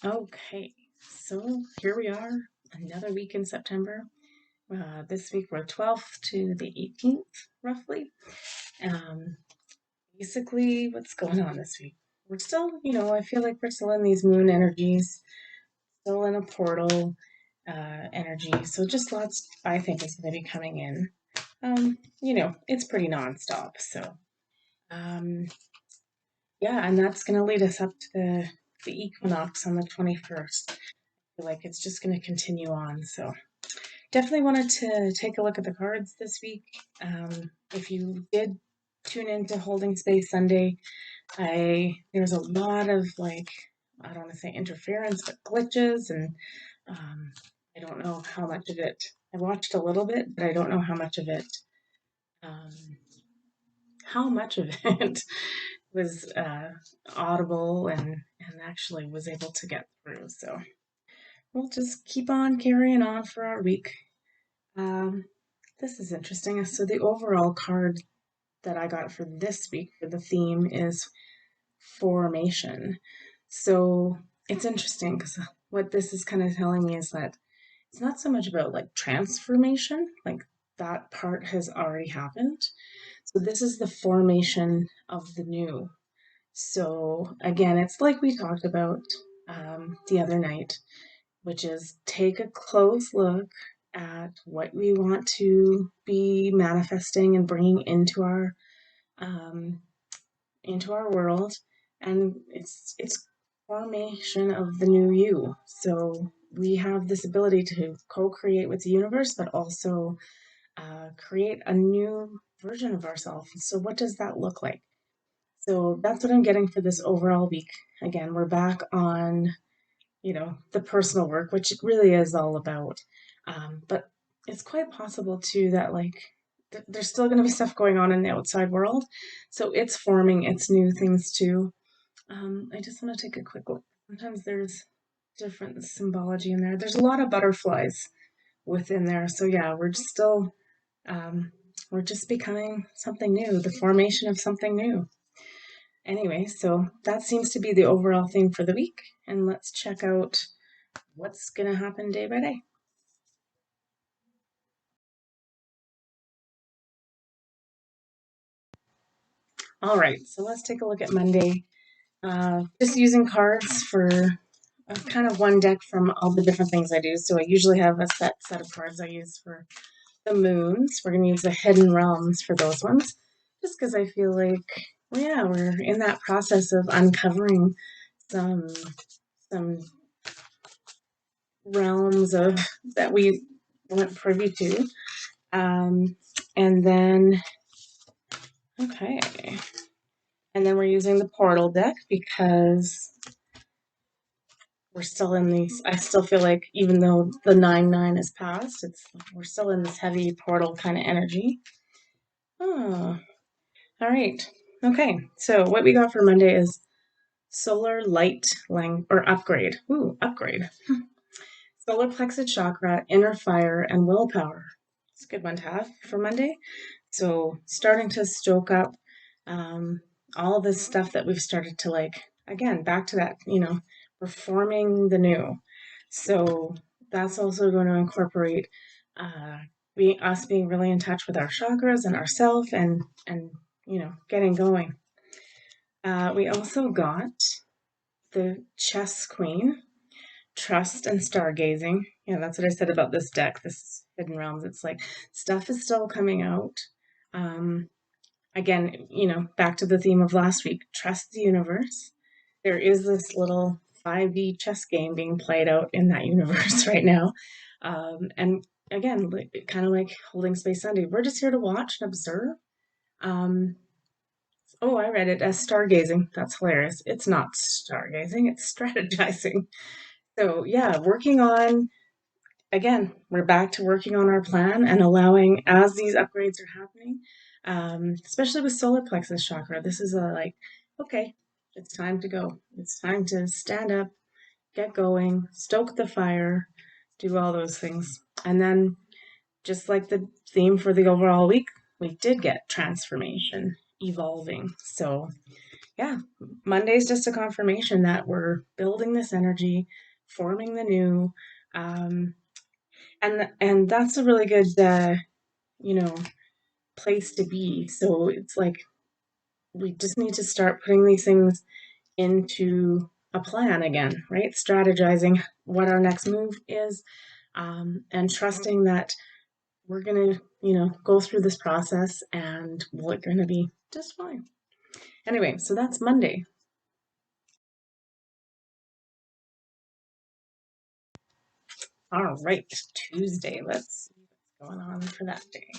Okay, so here we are, another week in September. This week we're 12th to the 18th, roughly. Um, Basically, what's going on this week? We're still, I feel like we're still in these moon energies, still in a portal energy. So just lots, I think, is going to be coming in. It's pretty nonstop. So, um, yeah, and that's going to lead us up to the equinox on the 21st. Feel like it's just going to continue on. So definitely wanted to take a look at the cards this week. If you did tune into Holding Space Sunday, there's a lot of I don't want to say interference, but glitches, and um, I don't know how much of it. I watched a little bit, but I don't know um, how much of it was audible and actually was able to get through. So we'll just keep on carrying on for our week. Um, this is interesting. So the overall card that I got for this week for the theme is formation. So it's interesting because what this is kind of telling me is that it's not so much about like transformation, like that part has already happened. So this is the formation of the new. So again, it's like we talked about the other night, which is take a close look at what we want to be manifesting and bringing um, into our world, and it's formation of the new you. So we have this ability to co-create with the universe, but also create a new version of ourselves. So what does that look like? So that's what I'm getting for this overall week. Again, we're back on the personal work, which it really is all about. But it's quite possible too that there's still going to be stuff going on in the outside world, so it's forming its new things too. I just want to take a quick look. Sometimes there's different symbology in there. There's a lot of butterflies within there, so yeah, um, we're just becoming something new, the formation of something new. Anyway, so that seems to be the overall theme for the week, and let's check out what's going to happen day by day. All right, so let's take a look at Monday. Just using cards for kind of one deck from all the different things I do. So I usually have a set of cards I use for the moons. We're going to use the hidden realms for those ones, just because I feel like, well, yeah, we're in that process of uncovering some some realms of that we weren't privy to. Um, and then, okay, and then we're using the portal deck because we're still in these. I still feel like even though the 9-9 is passed, we're still in this heavy portal kind of energy. Oh, all right. Okay, so what we got for Monday is solar light or upgrade. Ooh, upgrade. Solar plexus chakra, inner fire, and willpower. It's a good one to have for Monday. So starting to stoke up um, all of this stuff that we've started to again, back to that, we're forming the new. So that's also going to incorporate uh, us being really in touch with our chakras and ourself and getting going. We also got the chess queen, trust and stargazing. Yeah, that's what I said about this deck, this hidden realms. It's like stuff is still coming out. Um, Again, back to the theme of last week, trust the universe. There is this little 5D chess game being played out in that universe right now. And again, kind of like Holding Space Sunday, we're just here to watch and observe. Um, oh, I read it as stargazing. That's hilarious. It's not stargazing, it's strategizing. So, yeah, working on, again, we're back to working on our plan and allowing, as these upgrades are happening, especially with solar plexus chakra, this is okay, it's time to go. It's time to stand up, get going, stoke the fire, do all those things. And then, just like the theme for the overall week, we did get transformation, evolving. So, yeah, Monday's just a confirmation that we're building this energy, forming the new, um, and that's a really good, you know, place to be. So it's like we just need to start putting these things into a plan again, right? Strategizing what our next move is, and trusting that we're gonna, go through this process and we're gonna be just fine. Anyway, so that's Monday. All right, Tuesday. Let's see what's going on for that day.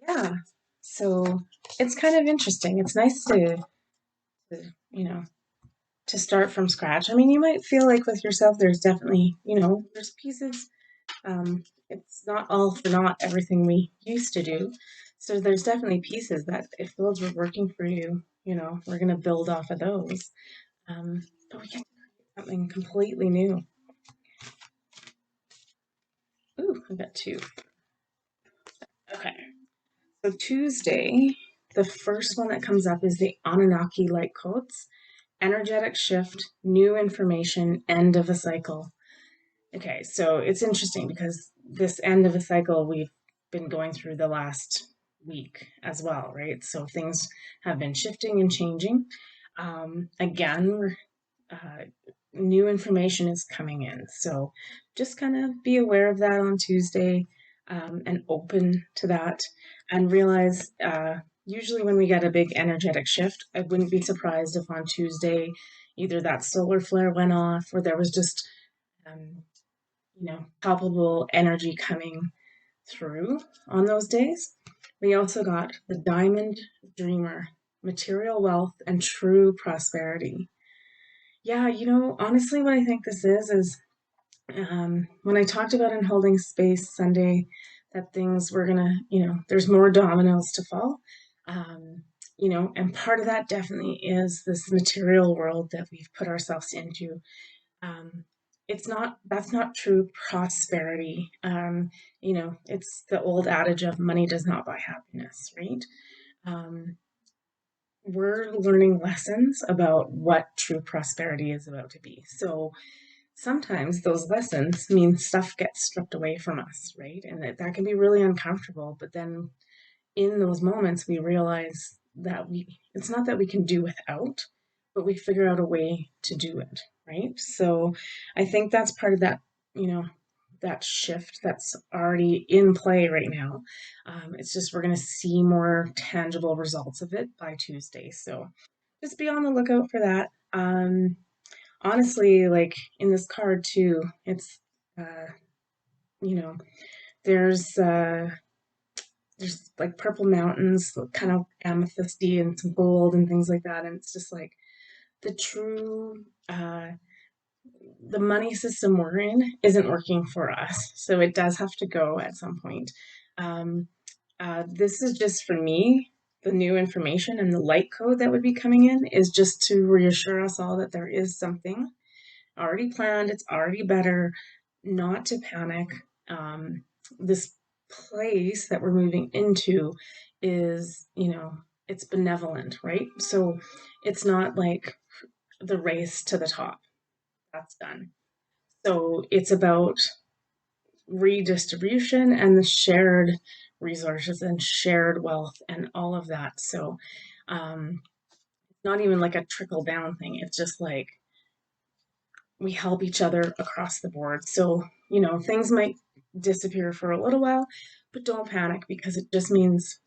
Yeah, so it's kind of interesting. It's nice to you know, to start from scratch. I mean, you might feel like with yourself, there's definitely, there's pieces. It's not all for naught everything we used to do. So there's definitely pieces that if those were working for you, we're going to build off of those. But we can create something completely new. Ooh, I got two. Okay. So Tuesday, the first one that comes up is the Anunnaki light codes, energetic shift, new information, end of a cycle. Okay, so it's interesting because this end of a cycle we've been going through the last week as well, right? So things have been shifting and changing. Again, uh, new information is coming in. So just kind of be aware of that on Tuesday, and open to that, and realize usually when we get a big energetic shift, I wouldn't be surprised if on Tuesday either that solar flare went off or there was just um, palpable energy coming through on those days. We also got the Diamond Dreamer, material wealth and true prosperity. Yeah, honestly, what I think this is when I talked about in Holding Space Sunday that things were gonna, there's more dominoes to fall. Um, and part of that definitely is this material world that we've put ourselves into. um, that's not true prosperity. It's the old adage of money does not buy happiness, right? um, we're learning lessons about what true prosperity is about to be. So sometimes those lessons mean stuff gets stripped away from us, right? And that can be really uncomfortable, but then in those moments we realize that it's not that we can do without, but we figure out a way to do it, right? So I think that's part of that, you know that shift that's already in play right now. It's just we're going to see more tangible results of it by Tuesday, so just be on the lookout for that. Honestly, like in this card too, it's uh you know there's there's like purple mountains, kind of amethysty and some gold and things like that. And it's just like the true, the money system we're in isn't working for us. So it does have to go at some point. Um, this is just for me, the new information and the light code that would be coming in is just to reassure us all that there is something already planned, it's already better, not to panic. This place that we're moving into is, it's benevolent, right? So it's not like the race to the top, that's done. So it's about redistribution and the shared resources and shared wealth and all of that. So it's not even like a trickle down thing, it's just like we help each other across the board. So, things might disappear for a little while, but don't panic because it just means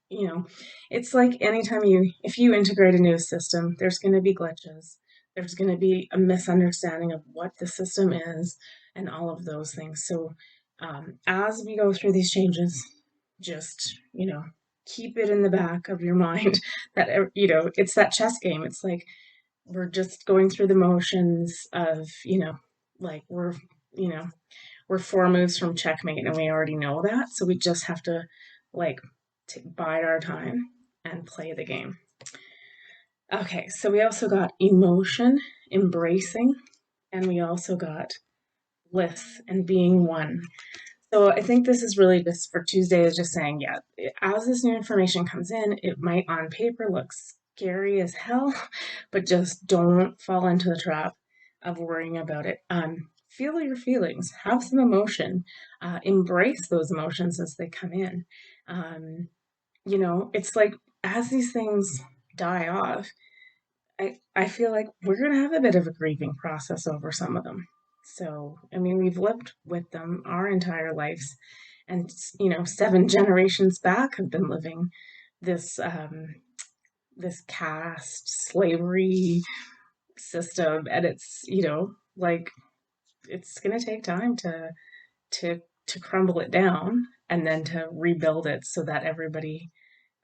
you know, it's like anytime if you integrate a new system, there's going to be glitches. There's going to be a misunderstanding of what the system is and all of those things. So, as we go through these changes, just, keep it in the back of your mind that, it's that chess game. It's like, we're just going through the motions of, like you know, we're four moves from checkmate and we already know that. So we just have to like bide our time and play the game. Okay, so we also got emotion, embracing, and we also got bliss and being one. So I think this is really just for Tuesday is just saying, yeah, as this new information comes in, it might on paper looks scary as hell, but just don't fall into the trap of worrying about it. Feel your feelings, have some emotion, embrace those emotions as they come in. Um, it's like as these things die off, I feel like we're going to have a bit of a grieving process over some of them. So, I mean, we've lived with them our entire lives, and 7 generations back have been living this this caste slavery system, and it's like it's going to take time to to crumble it down and then to rebuild it so that everybody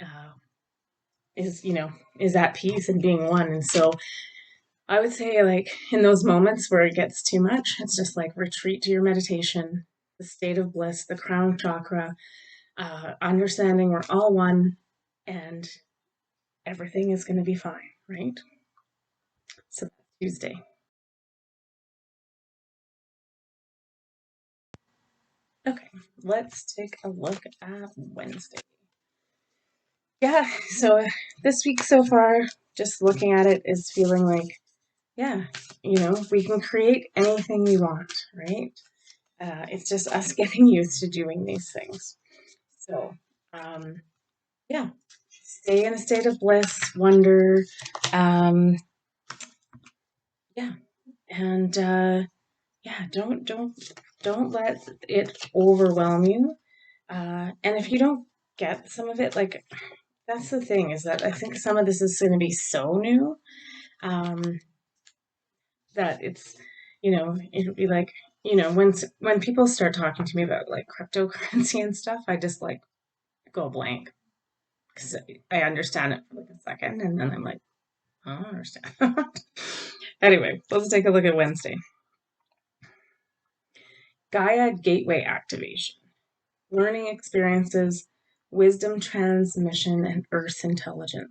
uh, is is at peace and being one. And so I would say, like, in those moments where it gets too much, it's just like retreat to your meditation, the state of bliss, the crown chakra, understanding we're all one, and everything is going to be fine, right? So that's Tuesday. Okay, let's take a look at Wednesday. Yeah, so this week so far, just looking at it, is feeling like, yeah, we can create anything we want, right? It's just us getting used to doing these things. So, yeah, stay in a state of bliss, wonder, um, yeah, and yeah, don't let it overwhelm you. And if you don't get some of it, like that's the thing is that I think some of this is going to be so new um, that it'll be like when people start talking to me about like cryptocurrency and stuff, I just like go blank because I understand it for like a second, and then I'm like, I don't understand. Anyway, let's take a look at Wednesday. Gaia Gateway Activation, Learning Experiences, Wisdom Transmission, and Earth Intelligence.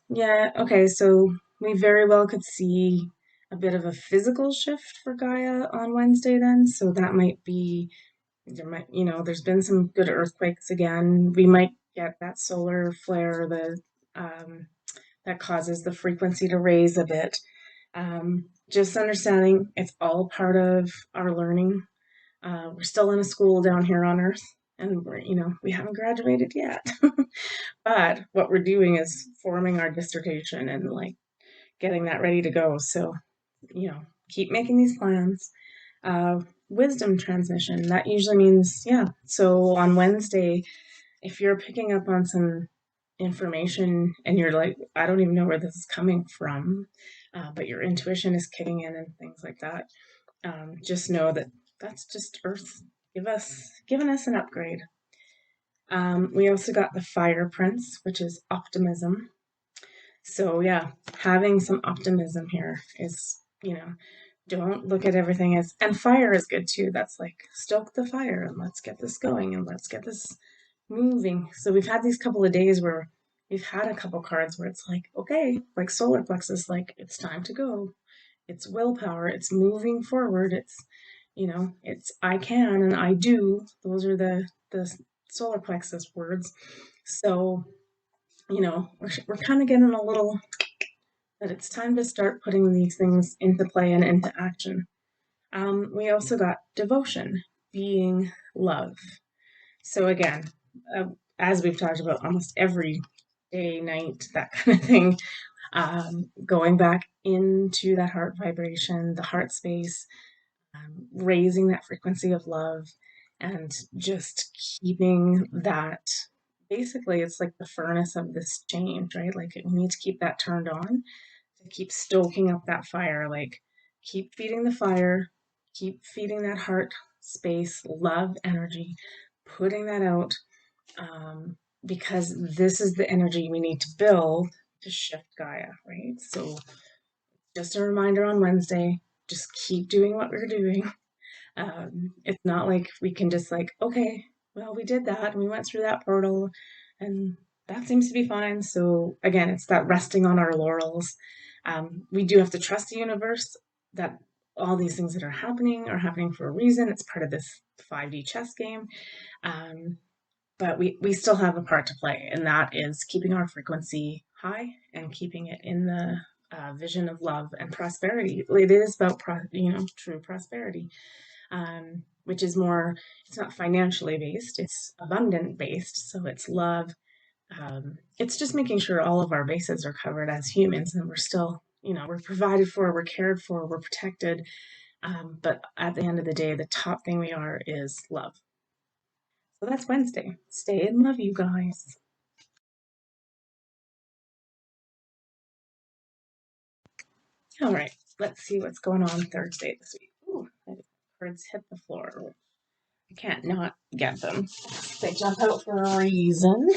Yeah, okay, so we very well could see a bit of a physical shift for Gaia on Wednesday then. So that might be, there's been some good earthquakes again. We might get that solar flare, that causes the frequency to raise a bit. Just understanding it's all part of our learning. We're still in a school down here on Earth, and we haven't graduated yet. But what we're doing is forming our dissertation and like getting that ready to go. So, keep making these plans. Uh, Wisdom transmission, that usually means, yeah. So on Wednesday, if you're picking up on some information and you're like, I don't even know where this is coming from, but your intuition is kicking in and things like that, just know that that's just Earth giving us an upgrade. We also got the Fire Prince, which is optimism. So yeah, having some optimism here is, don't look at everything as, and fire is good too. That's like stoke the fire and let's get this going and let's get this moving. So we've had these couple of days where we've had a couple cards where it's like, okay, like solar plexus, like it's time to go. It's willpower, it's moving forward, it's I can and I do. Those are the solar plexus words. So, we're kind of getting a little that it's time to start putting these things into play and into action. We also got devotion, being love. So again, uh, as we've talked about almost every day, night, that kind of thing, going back into that heart vibration, the heart space, raising that frequency of love, and just keeping that. Basically, it's like the furnace of this change, right? Like we need to keep that turned on to keep stoking up that fire. Like keep feeding the fire, keep feeding that heart space, love energy, putting that out, because this is the energy we need to build to shift Gaia, right? So just a reminder on Wednesday, just keep doing what we're doing. It's not like we can just like, okay, well, we did that and we went through that portal and that seems to be fine. So again, it's that resting on our laurels. We do have to trust the universe that all these things that are happening for a reason. It's part of this 5D chess game. Um, but we still have a part to play, and that is keeping our frequency high and keeping it in the vision of love and prosperity. It is about true prosperity, which is more. It's not financially based; it's abundant based. So it's love. It's just making sure all of our bases are covered as humans, and we're still, we're provided for, we're cared for, we're protected. But at the end of the day, the top thing we are is love. So that's Wednesday. Stay in love, you guys. All right, let's see what's going on Thursday this week. Ooh, my cards hit the floor. I can't not get them. They jump out for a reason.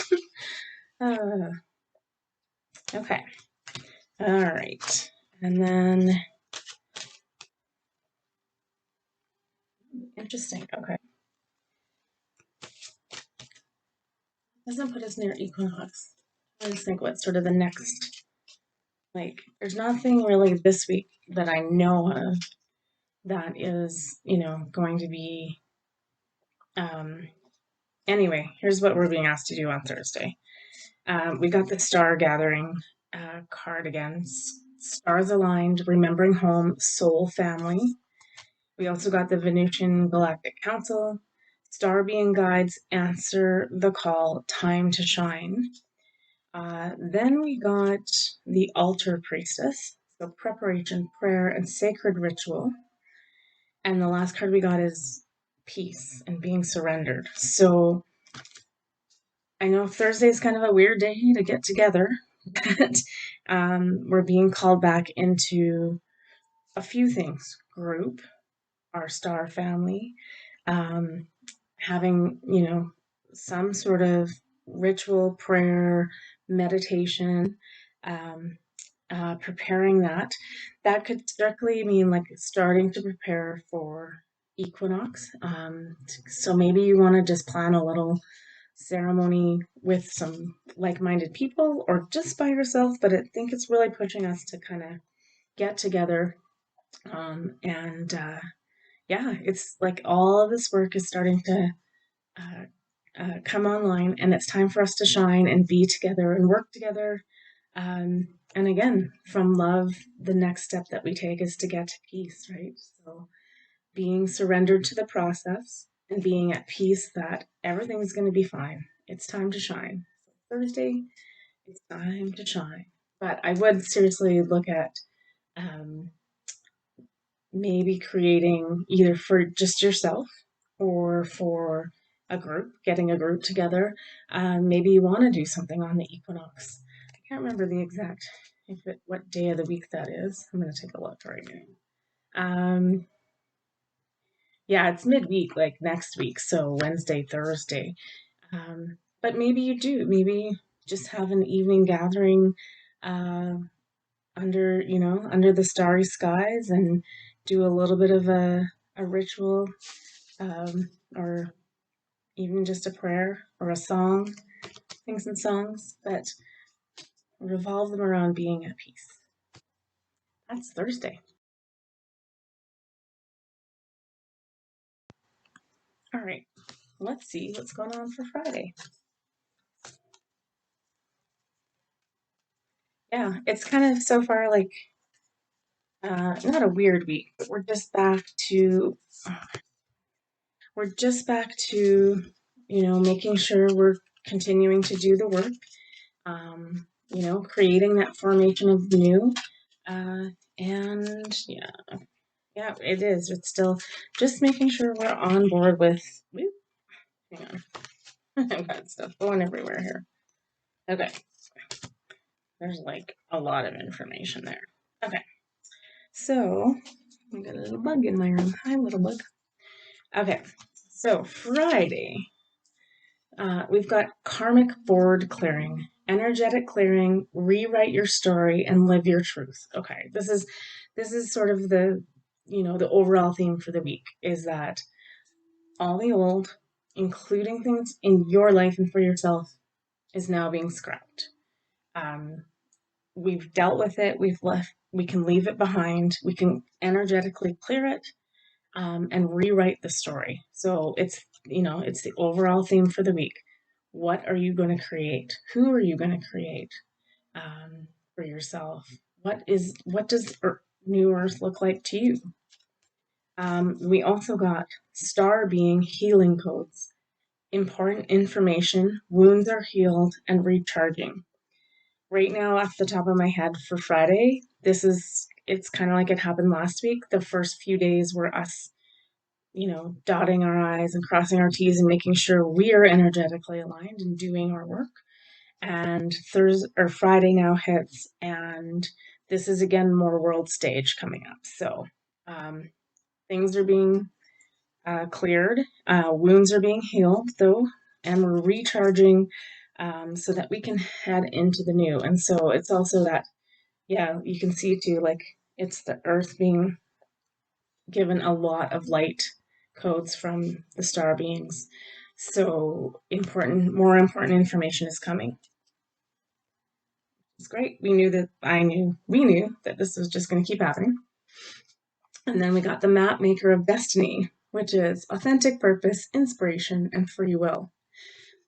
uh, okay. All right. And then, interesting. Okay. Doesn't put us near equinox. I just think what's sort of the next, like, there's nothing really this week that I know of that is, going to be, um, anyway, here's what we're being asked to do on Thursday. We got the star gathering card again. Stars aligned, remembering home, soul family. We also got the Venusian Galactic Council, star being guides, answer the call, time to shine. Then we got the altar priestess, so preparation, prayer, and sacred ritual. And the last card we got is peace and being surrendered. So I know Thursday is kind of a weird day to get together, but we're being called back into a few things: group, our star family, um, having, some sort of ritual, prayer, meditation, um, preparing that. That could strictly mean like starting to prepare for equinox. So maybe you want to just plan a little ceremony with some like-minded people or just by yourself, but I think it's really pushing us to kind of get together. And yeah, it's like all of this work is starting to uh, come online, and it's time for us to shine and be together and work together. And again, from love, the next step that we take is to get to peace, right? So being surrendered to the process and being at peace that everything's going to be fine. It's time to shine. So Thursday, it's time to shine. But I would seriously look at um, maybe creating either for just yourself or for a group, getting a group together. Maybe you want to do something on the equinox. I can't remember the exact what day of the week that is. I'm going to take a look right now. Yeah, it's midweek, like next week, so Wednesday, Thursday. But maybe you do. Maybe just have an evening gathering uh, under the starry skies and do a little bit of a ritual, or even just a prayer or a song, sing some songs, but revolve them around being at peace. That's Thursday. All right, let's see what's going on for Friday. Yeah, it's kind of so far like not a weird week, but we're just back to making sure we're continuing to do the work, creating that formation of new, uh, and yeah, it is. It's still just making sure we're on board with. Whoop, hang on, I've got stuff going everywhere here. Okay, there's like a lot of information there. Okay, so I got a little bug in my room. Hi, little bug. Okay, so Friday, we've got karmic board clearing, energetic clearing, rewrite your story, and live your truth. Okay, this is sort of the overall theme for the week is that all the old, including things in your life and for yourself, is now being scrapped. Um, we've dealt with it. We can leave it behind. We can energetically clear it, and rewrite the story. So it's the overall theme for the week. What are you going to create? Who are you going to create for yourself? What does new Earth look like to you? We also got star being healing codes, important information, wounds are healed, and recharging. Right now, off the top of my head for Friday, it's kind of like it happened last week. The first few days were us, dotting our I's and crossing our T's and making sure we are energetically aligned and doing our work. And Thursday or Friday now hits, and this is again more world stage coming up. So things are being cleared, wounds are being healed, though, and we're recharging so that we can head into the new. And so it's also that, yeah, you can see too, like it's the earth being given a lot of light codes from the star beings. So more important information is coming. It's great. We knew that this was just going to keep happening. And then we got the map maker of destiny, which is authentic purpose, inspiration, and free will.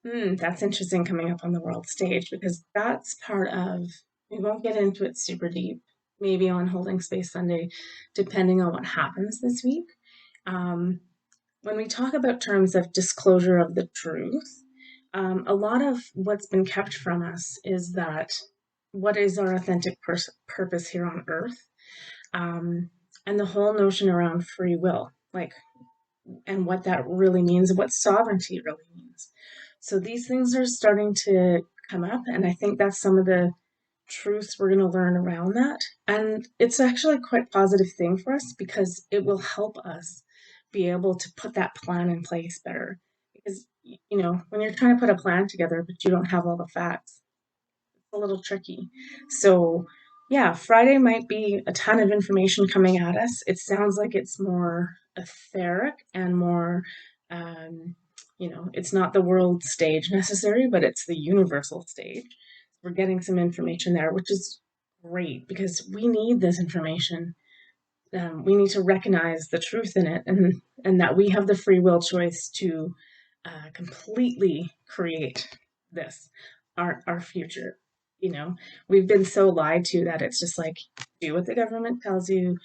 That's interesting coming up on the world stage because that's part of, we won't get into it super deep, maybe on Holding Space Sunday, depending on what happens this week. When we talk about terms of disclosure of the truth, a lot of what's been kept from us is that what is our authentic purpose here on Earth? And the whole notion around free will, and what that really means, and what sovereignty really means. So these things are starting to come up, and I think that's some of the truths we're going to learn around that. And it's actually quite a positive thing for us because it will help us be able to put that plan in place better. Because, when you're trying to put a plan together, but you don't have all the facts, it's a little tricky. So, yeah, Friday might be a ton of information coming at us. It sounds like it's more etheric and more, it's not the world stage necessary, but it's the universal stage. We're getting some information there, which is great because we need this information. We need to recognize the truth in it, and that we have the free will choice to completely create our future. We've been so lied to that it's just like, do what the government tells you,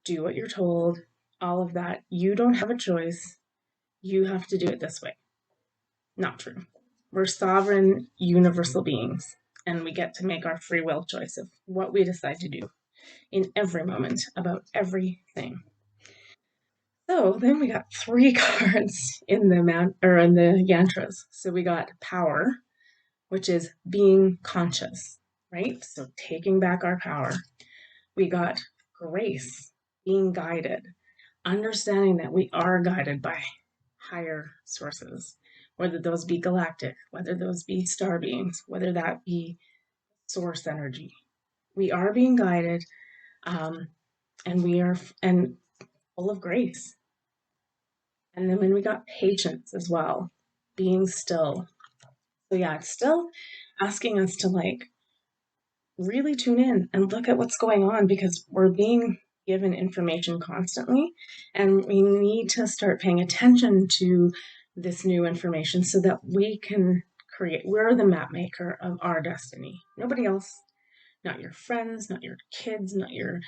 do what you're told, all of that. You don't have a choice. You have to do it this way. Not true. We're sovereign, universal beings, and we get to make our free will choice of what we decide to do in every moment about everything. So then we got three cards in the yantras. So we got power, which is being conscious, right? So taking back our power. We got grace, being guided, understanding that we are guided by higher sources, whether those be galactic, whether those be star beings, whether that be source energy. We are being guided, and we are full of grace. And then when we got patience as well, being still. So yeah, it's still asking us to really tune in and look at what's going on because we're being given information constantly, and we need to start paying attention to this new information so that we can we're the map maker of our destiny. Nobody else, not your friends, not your kids, not your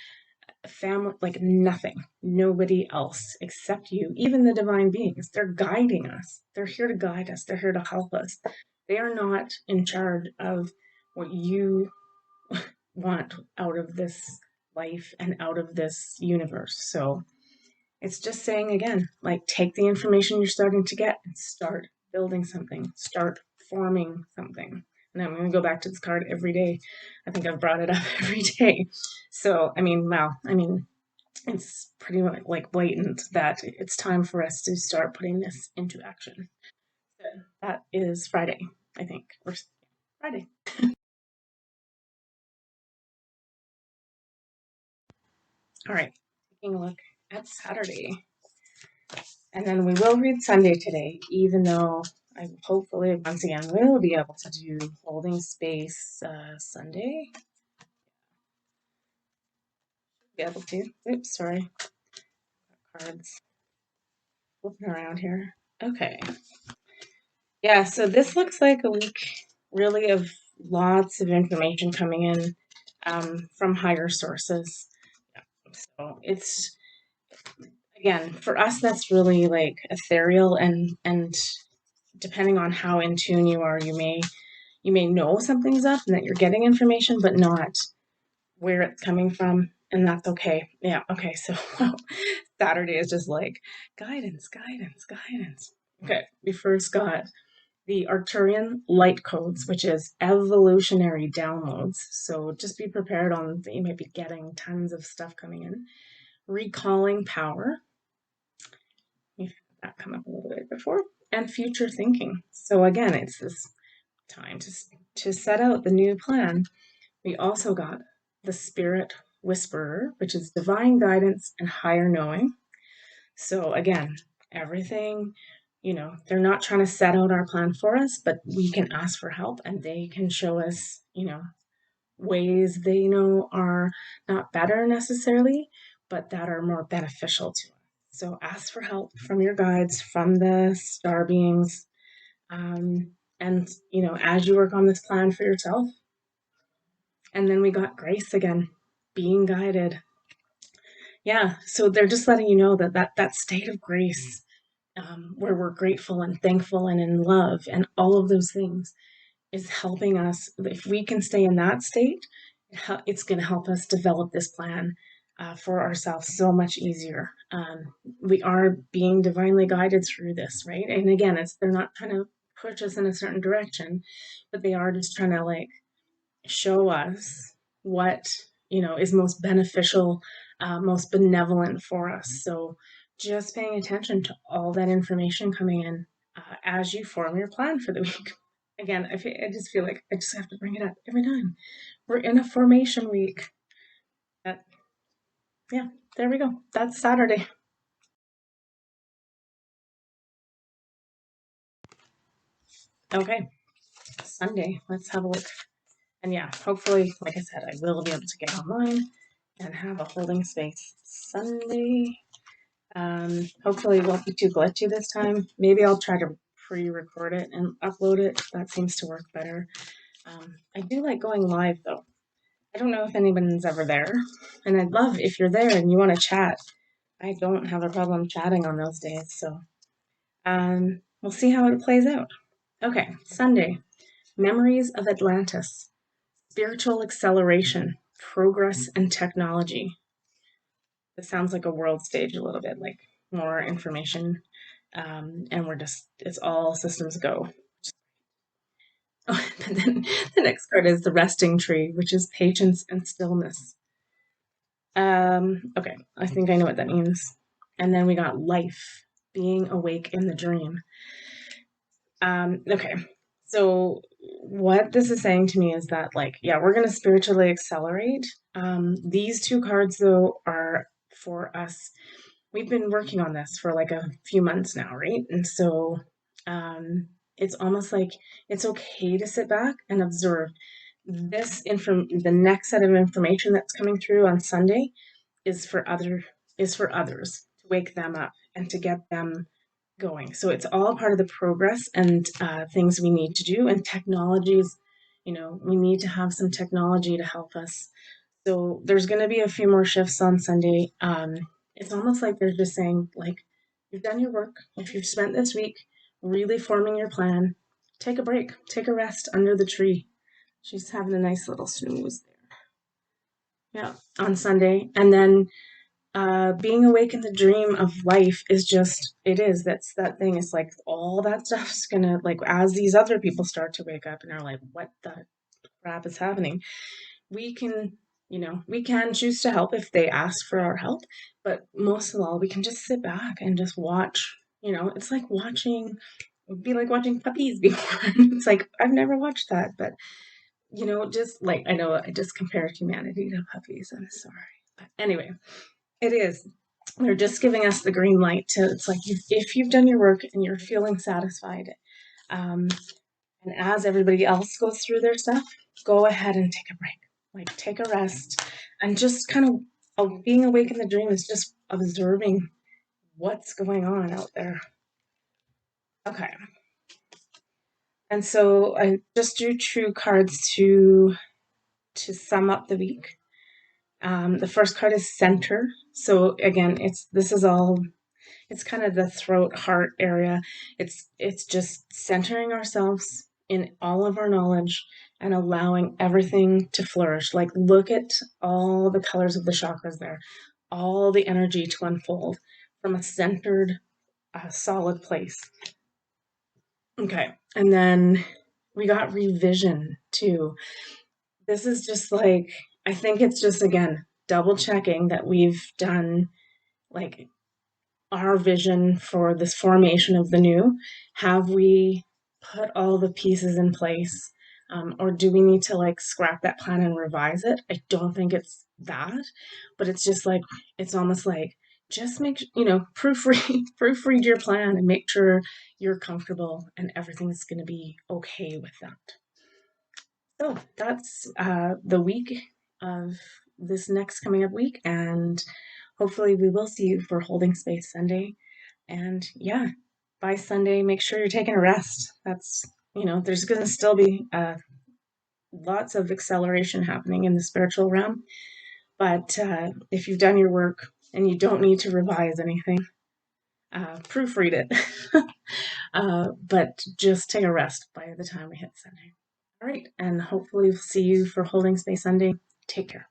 family, nothing. Nobody else except you, even the divine beings. They're guiding us. They're here to guide us. They're here to help us. They are not in charge of what you want out of this life and out of this universe. So it's just saying again, take the information you're starting to get and start building something, start forming something. And I'm going to go back to this card every day. I think I've brought it up every day. So, it's pretty much blatant that it's time for us to start putting this into action. So that is Friday, I think, or Friday. All right, taking a look at Saturday. And then we will read Sunday today, even though I hopefully once again will be able to do Holding Space Sunday. Be able to. Oops, sorry. Cards flipping around here. Okay. Yeah, so this looks like a week really of lots of information coming in from higher sources. So it's again for us that's really like ethereal and depending on how in tune you are, you may know something's up and that you're getting information, but not where it's coming from, and that's okay. Yeah, okay. So Saturday is just like guidance, guidance, guidance. Okay, we first got the Arcturian light codes, which is evolutionary downloads. So just be prepared on that you might be getting tons of stuff coming in. Recalling power. We've had that come up a little bit before. And future thinking. So again, it's this time to set out the new plan. We also got the Spirit Whisperer, which is divine guidance and higher knowing. So again, everything, they're not trying to set out our plan for us, but we can ask for help and they can show us, ways they know are not better necessarily, but that are more beneficial to us. So ask for help from your guides, from the star beings, and as you work on this plan for yourself. And then we got grace again, being guided. Yeah, so they're just letting you know that state of grace, where we're grateful and thankful and in love and all of those things is helping us. If we can stay in that state, it's going to help us develop this plan for ourselves so much easier. We are being divinely guided through this, right? And again, they're not trying to push us in a certain direction, but they are just trying to like show us what is most beneficial, most benevolent for us. So just paying attention to all that information coming in as you form your plan for the week. Again, I just feel like I just have to bring it up every time. We're in a formation week. That, yeah, there we go. That's Saturday. Okay, Sunday. Let's have a look. And yeah, hopefully, like I said, I will be able to get online and have a holding space Sunday. Hopefully it won't be too glitchy this time. Maybe I'll try to pre-record it and upload it. That seems to work better. I do like going live though. I don't know if anyone's ever there, and I'd love if you're there and you want to chat. I don't have a problem chatting on those days, so we'll see how it plays out. Okay, Sunday, Memories of Atlantis, Spiritual Acceleration, Progress and Technology. This sounds like a world stage a little bit, like more information, and it's all systems go. Oh, and then the next card is the resting tree, which is patience and stillness. Okay, I think I know what that means. And then we got life, being awake in the dream. Okay, so what this is saying to me is that, like, yeah, we're going to spiritually accelerate. These two cards, though, are for us. We've been working on this for like a few months now, right? And so it's almost like it's okay to sit back and observe the next set of information that's coming through on Sunday is for others to wake them up and to get them going. So it's all part of the progress and things we need to do, and technologies. We need to have some technology to help us. So there's going to be a few more shifts on Sunday. It's almost like they're just saying, like, you've done your work. If you've spent this week really forming your plan, take a break, take a rest under the tree. She's having a nice little snooze there. Yeah, on Sunday. And then being awake in the dream of life is just, that's that thing. It's like all that stuff's gonna, like, as these other people start to wake up and are like, what the crap is happening? We can choose to help if they ask for our help, but most of all, we can just sit back and just watch. It's like it'd be like watching puppies before. It's like, I've never watched that, but just like, I know I just compared humanity to puppies. I'm sorry. But anyway, it is. They're just giving us the green light to, it's like, if you've done your work and you're feeling satisfied, um, and as everybody else goes through their stuff, go ahead and take a break. Like, take a rest and just kind of being awake in the dream is just observing what's going on out there. Okay. And so I just drew two cards to sum up the week. The first card is center. So again, it's kind of the throat heart area. It's just centering ourselves in all of our knowledge and allowing everything to flourish. Like look at all the colors of the chakras there, all the energy to unfold from a centered, solid place. Okay, and then we got revision too. This is just like, I think it's just again double checking that we've done like our vision for this formation of the new. Have we put all the pieces in place? Or do we need to like scrap that plan and revise it? I don't think it's that, but it's just like, it's almost like, just proofread, proofread your plan and make sure you're comfortable and everything's going to be okay with that. So that's the week of this next coming up week, and hopefully we will see you for Holding Space Sunday. And yeah, by Sunday, make sure you're taking a rest. There's going to still be lots of acceleration happening in the spiritual realm, but if you've done your work and you don't need to revise anything, proofread it. But just take a rest by the time we hit Sunday. All right, and hopefully we'll see you for Holding Space Sunday. Take care.